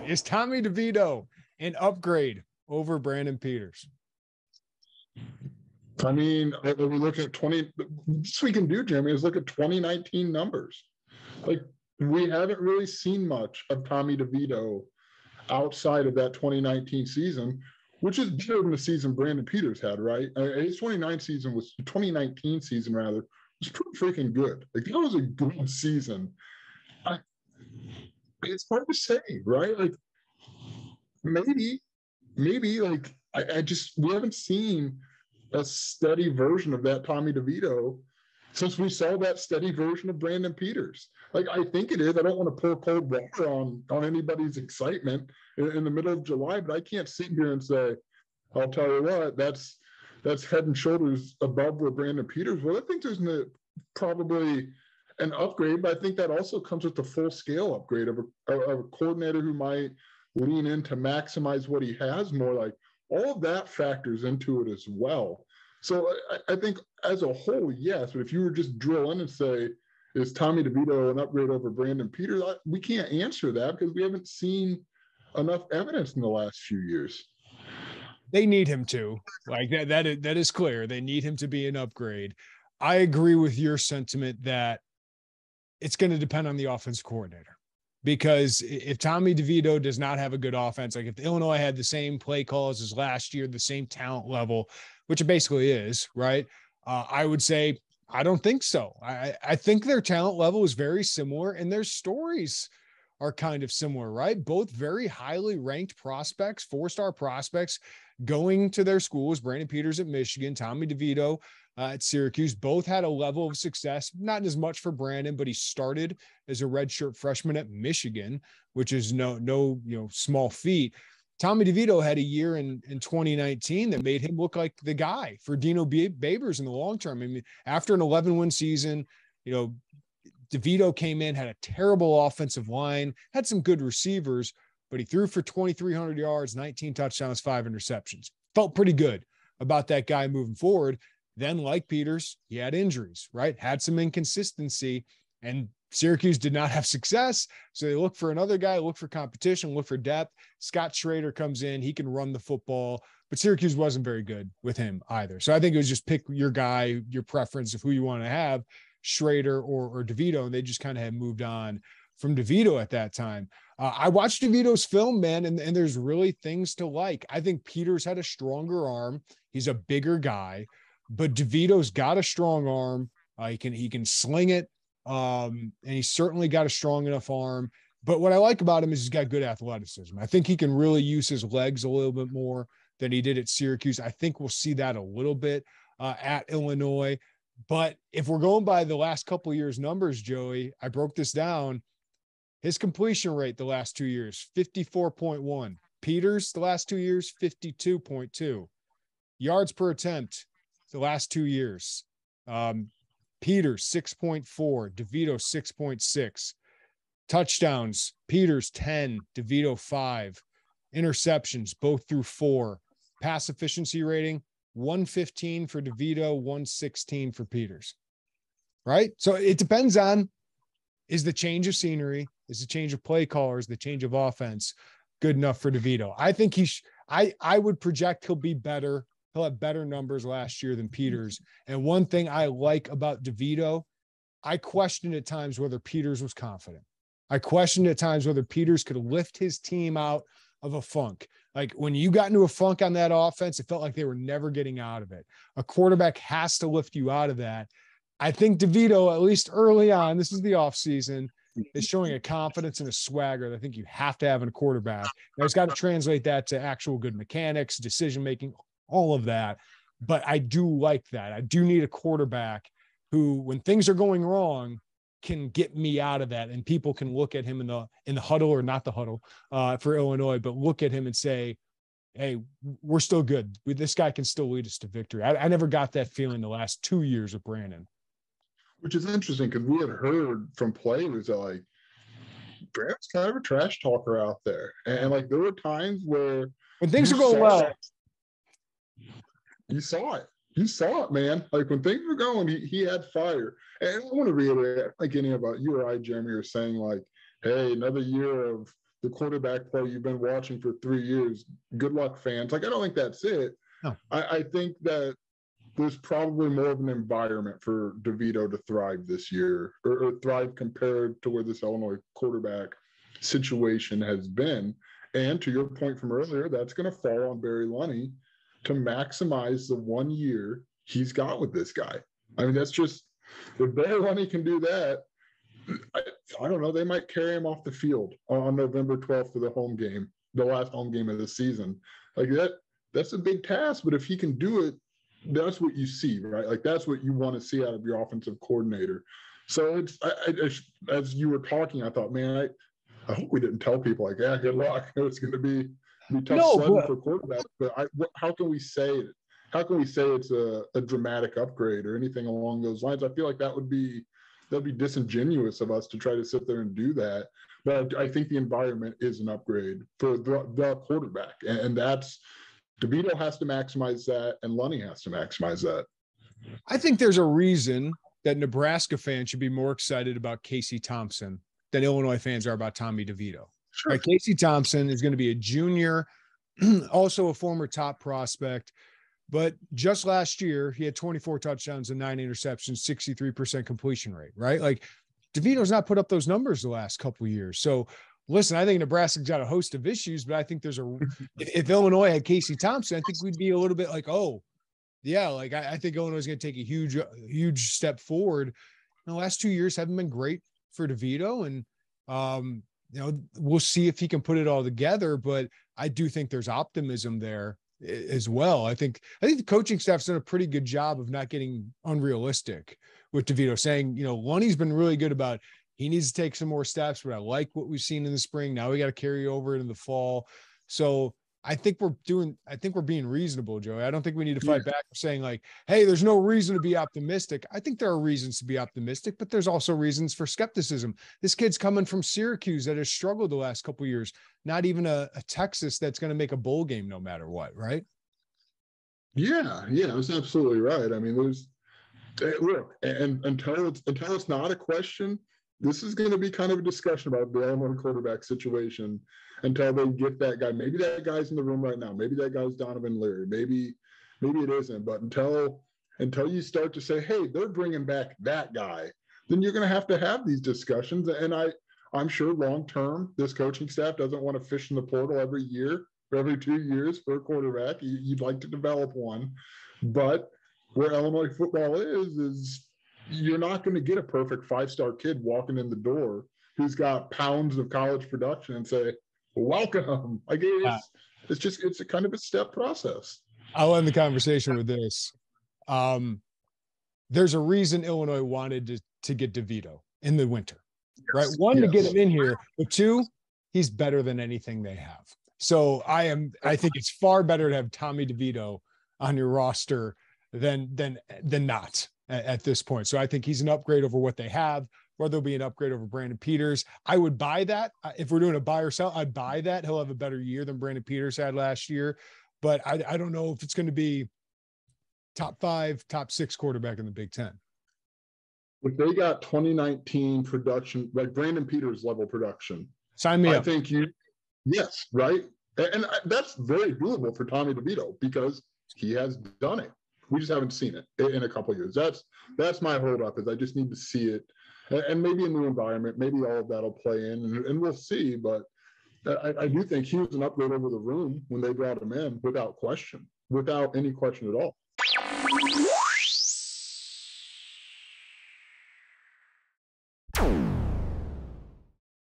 Is Tommy DeVito an upgrade over Brandon Peters? I mean, we look at this we can do, Jimmy, is look at 2019 numbers. Like, we haven't really seen much of Tommy DeVito outside of that 2019 season, which is better than the season Brandon Peters had, right? His 2019 season rather, was pretty freaking good. Like, that was a good season. It's hard to say, right? Like, maybe, like, we haven't seen a steady version of that Tommy DeVito since we saw that steady version of Brandon Peters. Like, I think it is. I don't want to pour cold water on anybody's excitement in the middle of July, but I can't sit here and say, I'll tell you what, that's head and shoulders above where Brandon Peters was. I think there's probably an upgrade, but I think that also comes with the full scale upgrade of a coordinator who might lean in to maximize what he has more. Like, all of that factors into it as well. So I think as a whole, yes, but if you were just drill in and say, is Tommy DeVito an upgrade over Brandon Peters? We can't answer that because we haven't seen enough evidence in the last few years. They need him to. Like, that is clear. They need him to be an upgrade. I agree with your sentiment that it's going to depend on the offensive coordinator. Because if Tommy DeVito does not have a good offense, like if Illinois had the same play calls as last year, the same talent level, which it basically is, right? I would say, I don't think so. I think their talent level is very similar and their stories are kind of similar, right? Both very highly ranked prospects, 4-star prospects going to their schools. Brandon Peters at Michigan, Tommy DeVito at Syracuse, both had a level of success, not as much for Brandon, but he started as a redshirt freshman at Michigan, which is no small feat. Tommy DeVito had a year in 2019 that made him look like the guy for Dino Babers in the long term. I mean, after an 11-win season, DeVito came in, had a terrible offensive line, had some good receivers, but he threw for 2,300 yards, 19 touchdowns, 5 interceptions. Felt pretty good about that guy moving forward. Then, like Peters, he had injuries, right? Had some inconsistency, and Syracuse did not have success. So they look for another guy, look for competition, look for depth. Scott Schrader comes in. He can run the football, but Syracuse wasn't very good with him either. So I think it was just pick your guy, your preference of who you want to have, Schrader or DeVito. And they just kind of had moved on from DeVito at that time. I watched DeVito's film, man, and there's really things to like. I think Peters had a stronger arm. He's a bigger guy. But DeVito's got a strong arm. He can sling it. And he's certainly got a strong enough arm. But what I like about him is he's got good athleticism. I think he can really use his legs a little bit more than he did at Syracuse. I think we'll see that a little bit at Illinois. But if we're going by the last couple of years' numbers, Joey, I broke this down. His completion rate the last 2 years, 54.1. Peters, the last 2 years, 52.2. Yards per attempt, the last 2 years. Peters, 6.4. DeVito, 6.6. Touchdowns, Peters, 10. DeVito, 5. Interceptions, both through 4. Pass efficiency rating, 115 for DeVito, 116 for Peters. Right? So it depends on, is the change of scenery, is the change of play callers, the change of offense good enough for DeVito? I think I would project he'll be better. He'll have better numbers last year than Peters. And one thing I like about DeVito, I questioned at times whether Peters was confident. I questioned at times whether Peters could lift his team out of a funk. Like, when you got into a funk on that offense, it felt like they were never getting out of it. A quarterback has to lift you out of that. I think DeVito, at least early on, this is the offseason, is showing a confidence and a swagger that I think you have to have in a quarterback. Now, he's got to translate that to actual good mechanics, decision-making, all of that. But I do like that. I do need a quarterback who, when things are going wrong, can get me out of that. And people can look at him in the huddle, or not the huddle for Illinois, but look at him and say, hey, we're still good. This guy can still lead us to victory. I never got that feeling the last 2 years of Brandon. Which is interesting, because we had heard from players that, like, Brandon's kind of a trash talker out there. And like, there were times where when things are going well, you saw it. You saw it, man. Like, when things were going, he had fire. And I want to reiterate, like any about you or I, Jeremy, are saying, like, hey, another year of the quarterback play you've been watching for 3 years. Good luck, fans. Like, I don't think that's it. No. I think that there's probably more of an environment for DeVito to thrive this year, or thrive compared to where this Illinois quarterback situation has been. And to your point from earlier, that's going to fall on Barry Lunney to maximize the 1 year he's got with this guy. I mean, that's just, if Barry Lunney can do that, I don't know, they might carry him off the field on November 12th for the home game, the last home game of the season. Like that's a big task, but if he can do it, that's what you see, right? Like, that's what you want to see out of your offensive coordinator. So it's, as you were talking, I thought, man, I hope we didn't tell people like, yeah, good luck. It's going to be tough sledding for quarterbacks. But how can we say it? How can we say it's a dramatic upgrade or anything along those lines? I feel like that'd be disingenuous of us to try to sit there and do that. But I think the environment is an upgrade for the quarterback, and that's, DeVito has to maximize that, and Lunney has to maximize that. I think there's a reason that Nebraska fans should be more excited about Casey Thompson than Illinois fans are about Tommy DeVito. Sure. Right? Casey Thompson is going to be a junior, also a former top prospect. But just last year, he had 24 touchdowns and 9 interceptions, 63% completion rate, right? Like, DeVito's not put up those numbers the last couple of years. So, listen, I think Nebraska's got a host of issues, but I think there's if Illinois had Casey Thompson, I think we'd be a little bit like, oh, yeah, like I think Illinois is going to take a huge step forward. The last 2 years haven't been great for DeVito, and we'll see if he can put it all together. But I do think there's optimism there as well. I think the coaching staff's done a pretty good job of not getting unrealistic with DeVito, saying, Lunney's been really good about, he needs to take some more steps, but I like what we've seen in the spring. Now we got to carry over in the fall. So I think we're being reasonable, Joey. I don't think we need to fight back for saying like, hey, there's no reason to be optimistic. I think there are reasons to be optimistic, but there's also reasons for skepticism. This kid's coming from Syracuse that has struggled the last couple of years, not even a Texas that's going to make a bowl game no matter what, right? Yeah, that's absolutely right. I mean, look, and until it's not a question, this is going to be kind of a discussion about the Illinois quarterback situation until they get that guy. Maybe that guy's in the room right now. Maybe that guy's Donovan Leary. Maybe it isn't. But until you start to say, hey, they're bringing back that guy, then you're going to have these discussions. And I'm sure long term, this coaching staff doesn't want to fish in the portal every year or every 2 years for a quarterback. You'd like to develop one. But where Illinois football is you're not going to get a perfect 5-star kid walking in the door who's got pounds of college production and say, welcome. Like, it's a kind of a step process. I'll end the conversation with this. There's a reason Illinois wanted to get DeVito in the winter, right? One, to get him in here, but two, he's better than anything they have. So I think it's far better to have Tommy DeVito on your roster than not at this point. So I think he's an upgrade over what they have, or there'll be an upgrade over Brandon Peters. I would buy that. If we're doing a buy or sell, I'd buy that. He'll have a better year than Brandon Peters had last year, but I don't know if it's going to be top 5, top 6 quarterback in the Big Ten. If they got 2019 production, like Brandon Peters level production, sign me up. I think yes, right? And that's very doable for Tommy DeVito because he has done it. We just haven't seen it in a couple of years. That's my hold up, is I just need to see it. And maybe a new environment, maybe all of that will play in, and we'll see. But I do think he was an upgrade over the room when they brought him in, without question, without any question at all.